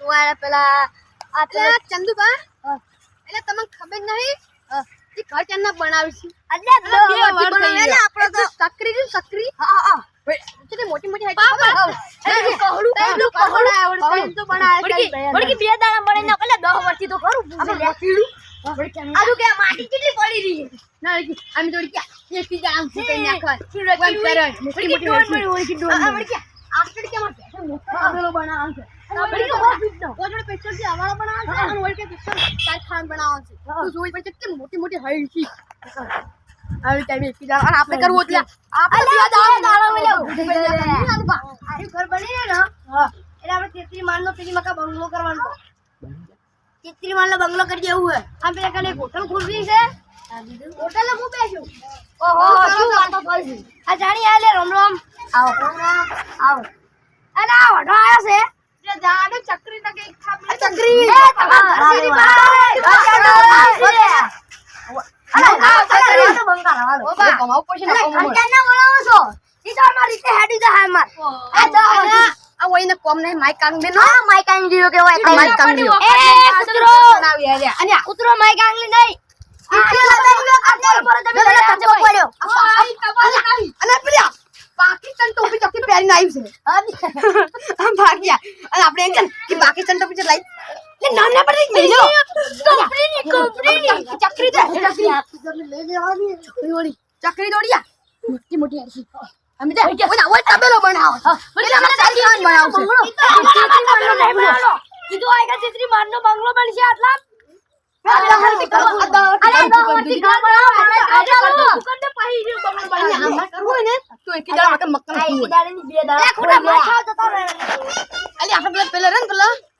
વાળા પેલા આટલા ચંદુબા એટલે તમને ખબર નહીં એ ઘર ચંદના બનાવી છે એટલે આપણે તો સક્રી સક્રી હા હા કેટલી મોટી મોટી હાઈટ કહડું કહડું તો બનાવે બડકી બે દાણા મળે ને એટલે 10 વર્ષથી તો કરું આપણે કીડું આલુ કે માટી કેટલી પડી રહી ના આમ થોડી કે એક થી આમ ફૂટી નાખવા વન કરે મોટી મોટી બડકી આટલી કે માં મોટો બનાવવાનું છે બડકી ઓજોડે પેટ્રોલ થી હવાળો બનાવવાનો છે અને ઓલ કે પેટ્રોલ કારખાન બનાવવાનો છે તું જોઈ પછી કેટલી મોટી મોટી હાઈટ છે આવી ટાઈમ એક થી અને આપણે કરવું એટલે આપણે બે દાણા મેલે આરી ઘર બની ને હા એટલે આપણે 33 માળનો પેલી મકા બંગલો કરવાનો 33 માળનો બંગલો કરી દેવું હે આમ પેલા કાલે હોટલ ખોલવી છે હોટલ હું બેસું ઓહો શું વાતો કરી આ જાણી આલે રોમ રોમ આવો આવો અને આ વડો આયો છે જે જાડો ચક્રી તકે એક ચક્રી એ તમારી ભાઈ અરે આ તો બંગાળ હાલો ઓ કમાવ પછી ના કમાવ કેના બોલાવો છો ઈ તો અમાર રીતે હેડી જા હાલ માર આ જા આ ઓઈને કોમ નહીં માઈક કાંગલી નો માઈક કાંગલી કે હોય માઈક કાંગલી એ કૂતરો બનાવી આલ્યા અને કૂતરો માઈક કાંગલી નહીં પાકિસ્તાન ટોપી ચોકી પહેરીને આવ્યું છે ભાગ્યા અને આપણે એમ કે પાકિસ્તાન ટોપી લઈ લે નાના પડી મેલો કપડીની ચકરી દે લઈ લેવાની ચકરી દોડિયા મોટી મોટી આરસી અમે દે ઓય તબેલો બનાવો એટલે અમે સારી ખાન બનાવશું કીધું આયગા ચિત્રી મારનો બંગલો બનશે આટલા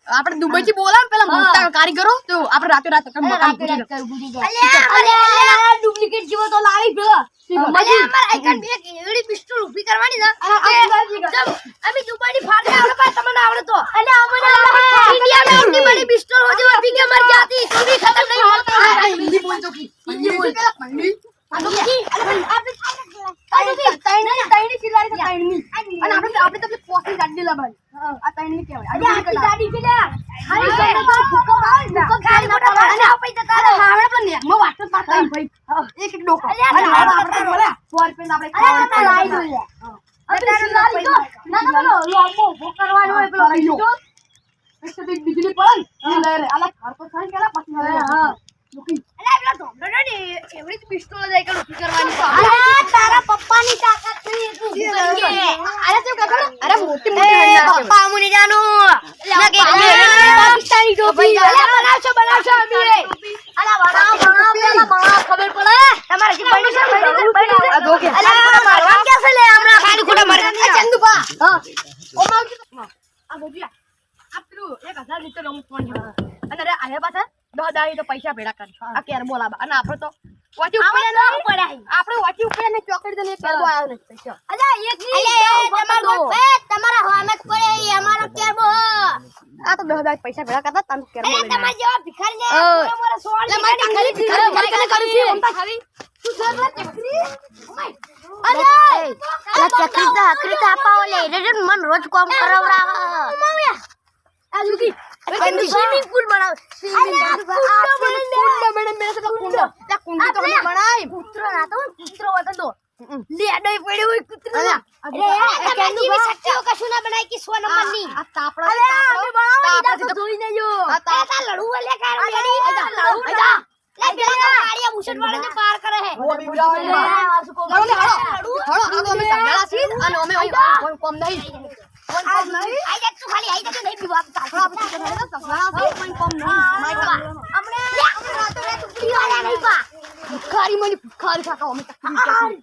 આપણે દુબઈ થી બોલા પેલા મોટા કારીગરો તો આપણે રાતે રાત ડુપ્લિકેટ જેવો તો લાવી પેલા પિસ્તોલ ઉભી કરવાની અમે દુબઈ ફાટે આવડે ભાઈ તમને આવડે તો ઇન્ડિયા में इतनी बड़ी पिस्टल हो जो अभी के मर जाती तो भी खत्म नहीं होता हिंदी बोल जो की हिंदी बोल मंडी ताईनी चिल्लारी से ताईनी અને આપણે તો પોસી ગાડી લા ભાઈ આ તાઈની કહેવાય અરે આ ગાડી છે લે હારી સોને તો ભૂકો આવે ભૂકો ખાઈ ના પડે અને આપઈ જતા રહે આપણે તો ને મો વાટો પાતા ભાઈ એક ડોકો અને આપણે બોલે 100 રૂપિયા આપણે લાઈ દઈએ અરે લાઈ દો ના ના બોલો લોમો ભૂકો કરવાનો હોય પેલો બીજો એક તો બીજલી પડે લે રે આલા ઘર પર સાઈન કેલા પછી હા લુકી અરે પેલા ઢોંડો ને એવડી જ પિસ્તોલ લઈ કે લુકી કરવાની અરે તારા પપ્પાની તાકાત છે તું અરે તું કહો અરે મોટી મોટી પપ્પા મુને જાનો ના કે પાકિસ્તાની ટોપી અરે બનાવશો અમે અલા બનાવ પેલા બનાવ ખબર પડે તમારે જે બની છે આ દોકે અરે મારવા કે છે લે હમણાં ખાલી ખોટા મારવા ચંદુપા હા ઓ માવ આ ગોડિયા આપરું 1000 લીટર રમ ફોન અને અરે આયા પાછા 10 દાઈ તો પૈસા ભેડા કરી આ કેર બોલાવા અને આપણે તો વાટી ઉપર ન પડ્યા આપણે વાટી ઉપર ને ચોકડી દે કેર બો આવ્યો ને પૈસા અલા એક ની તમારા હોમે પડે અમારો કેર બો આ તો 10 દાઈ પૈસા ભેડા કરતા તને કેર બો તમાર જેવા ભિખારી ને મારા સોળ લે મારી ખાલી ભિખારી મારી કને કરી છે ઓમતા ખાલી તું સર ચકરી અરે ચકરી તો હકરી તો આપાઓ લે રે મન રોજ કામ કરાવરા માવ્યા આ લુકી સ્વિમિંગ પૂલ બનાવ સ્વિમિંગ પૂલ બને મેં તો કુંડો લા કુંડી તો અમે બનાય પુત્ર ના તો પુત્ર હોત તો લેડઈ પડ્યો હોય કુતરો અરે કેન્ડુ સચ્ચો કશું ના બનાય કે 100 નંબર ની આ તાપડા તો ધોઈ નજો આ તા લડુ લે કાર મેડી લડુ લે પેલા ગાડીયા મુસટ વાળા ને પાર કરે હે ઓ બીવડા હળો હળો અમે સંગાળા છી અને અમે કોમ નહીં કોમ નહીં આઈ જા તું ખાલી આઈ જા નહીં બીવા તાકડા આપણે સંગાળા તો સંગાળા કોઈ કોમ નહીં આપણે રાતો રે તું પીવાના નહીં પા ભિખારી મને ભિખારી ખાતા અમે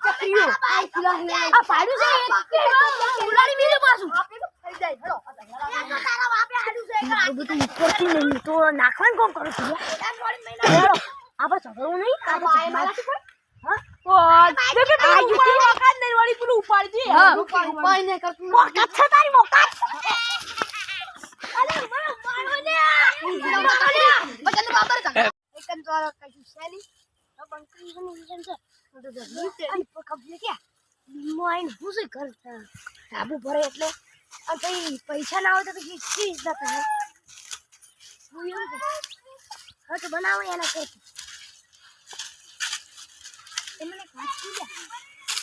ચકરીઓ આઈ કિલા હે આ પાડું છે ઉલાડી મેલે પાછું આપે તો થઈ જાય હળો તારા બાપે હાડું છે આ બધું ઉપરથી નહીં તો નાખવાનું કોમ કરું છું હળો આપણે સગળું નહીં આ પાય મારા હા ઓ દેખે આ યુટી વખત નહીં વાળી પેલું ઉપાડી દે હા ઉપાડી ને કર મોકત છે તારી મોકત અરે મારો ને બચન બાબર કા એકન તો કશું છે નહીં બંકરી ની ઇન્જન છે તો જલ્દી છે અને કબજે કે મોઈન હુસે કરતા આબુ ભરે એટલે આ કઈ પૈસા ના આવે તો કેટલી ઇજ્જત હે હવે તો બનાવો એના કે તમને વાંચી લે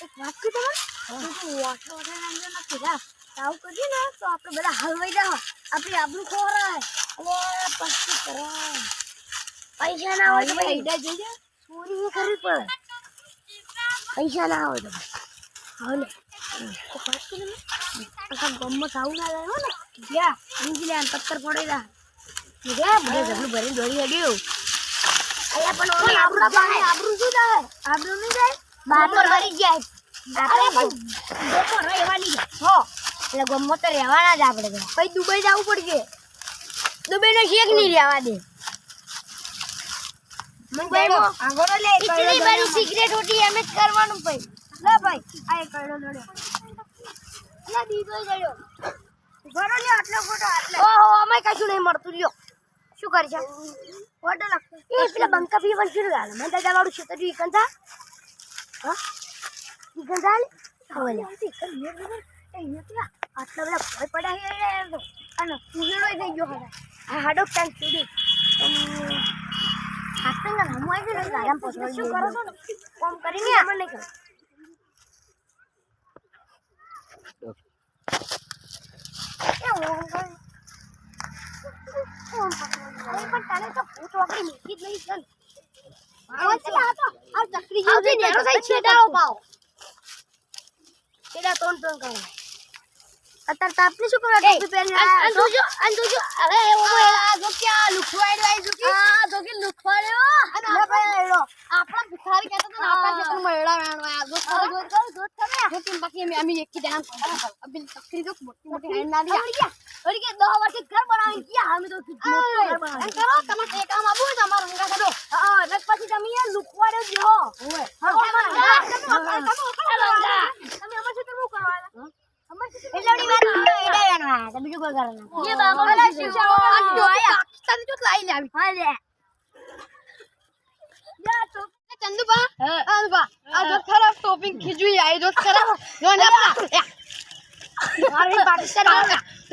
એક વાંચી તમે વોટર નાંજો ના કીધા તાવ કરી ને તો આપણે બધા હલવાઈ જાવ આપણે આબરૂ ખોરાય અને પછી કરાય પૈસા ના હોય તો ભાઈ ઈડા જોજે ચોરી કરવી પડે પૈસા ના હોય તો હાલે તો વાંચી લે આખા ગમત આવું ના લાવ્યો ને ગયા નીકળી આ પથ્થર પડે જા ગયા બધે જબલું ભરીને દોડી હેડ્યો અલ્યા પણ ઓને આબરૂ શું જાય આબરૂ નહીં જાય બાપર ભરી જાય અરે બાપર રહેવાની હો એટલે ગમો તો રહેવાના જ આપણે પછી દુબઈ જવું પડશે દુબઈ નો શેક નહીં રહેવા દે મુંબઈમાં આગળ લે ઇતની બડી સિગરેટ હોતી એમ જ કરવાનું ભાઈ લે ભાઈ આ એક કરડો દડ્યો લે દીધો દડ્યો ઘરો લે આટલો ફોટો આટલો ઓહો અમે કશું નહીં મળતું લ્યો શું કરશે ફોટો લાગતો એ પેલા બંકા પી વળ શરૂ ગાલ મને દાદા વાળું છે તો ઈકન થા હા ઈકન ચાલ હવે લે ઈકન મેર મેર એ નથી આટલા બધા ભય પડ્યા હે અને ઉજળોય થઈ ગયો હવે આ હાડો ટાઈમ સીડી હાથના નામ આવી ને ગામ પહોંચવા શું કરો છો કોમ કરીને અમને નહીં કરો એ ઓમ પણ તારે તો ફૂટ વાકડી મૂકી જ નહીં ચલ આ ચકરી જેવું નેરો થઈ છેડાળો પાવ છેડા તોન તોન કરે અત્યારે તાપને શું કરો ટોપી પહેરી અન જોજો અરે આ જો કે આ લુખવાડ્યો આઈ જો કે આ જો કે લુખવાડ્યો અને આપણા ભિખારી કહેતો તો આપણા ખેતરમાં મેળા વેણવા આ જો તમે જો કે બાકી અમે એક કી જામ અબિલ ચકરી જો મોટી હેન્ડ ના દિયા ઓરી કે 10 વર્ષ ઘર બનાવી ગયા અમે તો ઘર બનાવી કરો તમે એક કામ આબુ તમાર હંગા કરો હા નક પછી તમે આ લુખવાડ્યો જો ઓય તમે અમાર શું કરવાના એટલી વાર એડા વેણવા તો બીજું કોઈ કરવાનું એ બાબો આ જો આયા તને તો લાઈ લે આવી હા લે યા તો ચંદુબા આલબા આ જો ખરાબ ટોપિંગ ખીજવી આઈ જો ખરાબ જો ને આપણા મારી પાકિસ્તાન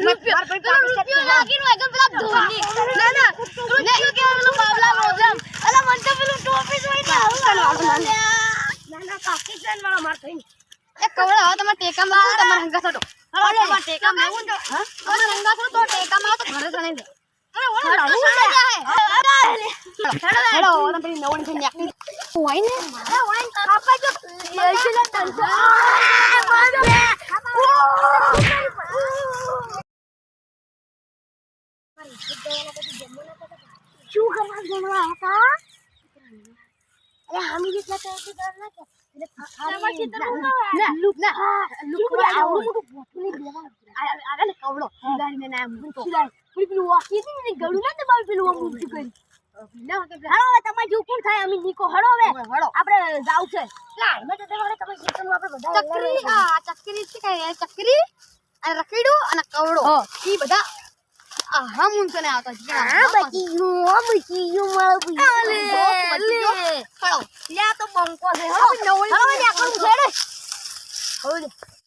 રૂપિયો લાગી નો એકદમ પેલા ધોની ના ના લે કે પેલું બાબલા રોજમ અલા મન તો પેલું ટોપી જોઈ ના પાકિસ્તાન વાળા માર થઈ એ કવડા હવે તમાર ટેકા માં તમાર હંગા છોડો હવે તમાર ટેકા માં હું તો હા તમાર હંગા છો તો ટેકા માં તો ઘરે સણે દે અરે ઓલા લાડુ જાય હેડો ઓલા પેલી નવણી થી નાખી વાઈ ને અરે વાઈ કાપા જો એસી તંસો મારો લે શું કરવા જમવા હતા અરે હમી જેટલા તો એસી કર ના કે ચકરી અને રખીડું અને કવડો ઈ બધા આહા મુંસો ને આવતા છે બચી ગયું મારું ખડો લે તો બંકો છે હો નવળી હવે લે કરું છે રે